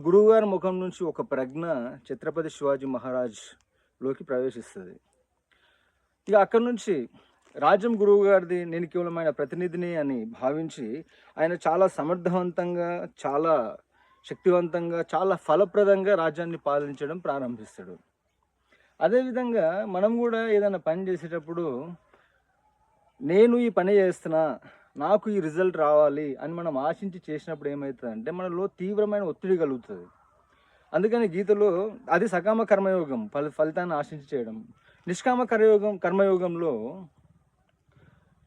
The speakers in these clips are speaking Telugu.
గురువుగారి ముఖం నుంచి ఒక ప్రజ్ఞ ఛత్రపతి శివాజీ మహారాజ్లోకి ప్రవేశిస్తుంది. ఇక అక్కడి నుంచి రాజ్యం గురువు గారిది, నేను కేవలం ఆయన ప్రతినిధిని అని భావించి ఆయన చాలా సమర్థవంతంగా, చాలా శక్తివంతంగా, చాలా ఫలప్రదంగా రాజ్యాన్ని పాలించడం ప్రారంభిస్తాడు. అదేవిధంగా మనం కూడా ఏదైనా పని చేసేటప్పుడు నేను ఈ పని చేస్తున్నా, నాకు ఈ రిజల్ట్ రావాలి అని మనం ఆశించి చేసినప్పుడు ఏమవుతుందంటే మనలో తీవ్రమైన ఒత్తిడి కలుగుతుంది. అందుకని గీతలో అది సకామ కర్మయోగం, ఫలితాన్ని ఆశించి చేయడం. నిష్కామ కర్మయోగంలో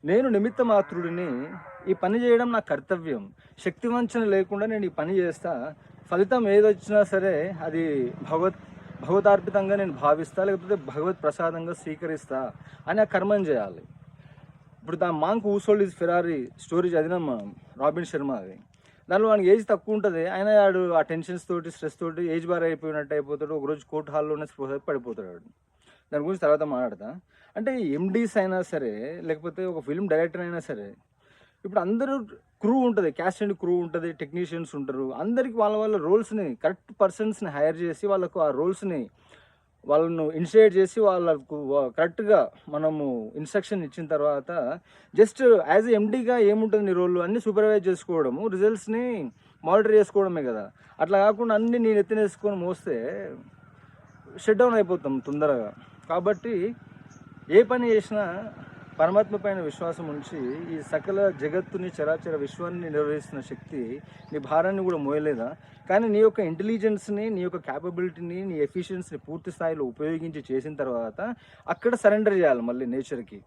నేను నిమిత్త మాత్రుడిని, ఈ పని చేయడం నా కర్తవ్యం, శక్తివంచన లేకుండా నేను ఈ పని చేస్తా, ఫలితం ఏదొచ్చినా సరే అది భగవతార్పితంగా నేను భావిస్తా, లేకపోతే భగవత్ ప్రసాదంగా స్వీకరిస్తా అని ఆ కర్మం చేయాలి. ఇప్పుడు monk who sold his Ferrari story చదివినాం మనం, రాబిన్ శర్మ. అది దానిలో వానికి ఏజ్ తక్కువ ఉంటుంది, ఆయన ఆడు ఆ టెన్షన్స్ తోటి, స్ట్రెస్ తోటి ఏజ్ బార్ అయిపోయినట్టు అయిపోతాడు. ఒకరోజు కోర్టు హాల్లోనే స్పృహ పడిపోతాడు. దాని గురించి తర్వాత మాట్లాడతా. అంటే ఎండీస్ అయినా సరే, లేకపోతే ఒక ఫిల్మ్ డైరెక్టర్ అయినా సరే, ఇప్పుడు అందరూ క్రూ ఉంటుంది, క్యాస్ట్ అండ్ క్రూ ఉంటుంది, టెక్నీషియన్స్ ఉంటారు. అందరికి వాళ్ళ రోల్స్ని, కరెక్ట్ పర్సన్స్ని హైర్ చేసి వాళ్ళకు ఆ రోల్స్ని వాళ్ళను ఇనిషియేట్ చేసి వాళ్ళకు కరెక్ట్గా మనము ఇన్స్ట్రక్షన్ ఇచ్చిన తర్వాత జస్ట్ యాజ్ ఎండీగా ఏముంటుంది నీ రోల్ అన్నీ సూపర్వైజ్ చేసుకోవడము, రిజల్ట్స్ని మానిటర్ చేసుకోవడమే కదా. అట్లా కాకుండా అన్నీ నేను ఎత్తినేసుకొని మోస్తే షట్ డౌన్ అయిపోతాం తొందరగా. కాబట్టి ఏ పని చేసినా పరమాత్మ పైన విశ్వాసం ఉంచి ఈ సకల జగత్తుని, చరాచర విశ్వాన్ని నిర్వహిస్తున్న శక్తి నీ భారాన్ని కూడా మోయలేదా? కానీ నీ యొక్క ఇంటెలిజెన్స్ని, నీ యొక్క క్యాపబిలిటీని, నీ ఎఫిషియన్సీని పూర్తి స్థాయిలో ఉపయోగించి చేసిన తర్వాత అక్కడ సరెండర్ చేయాలి మళ్ళీ నేచర్కి.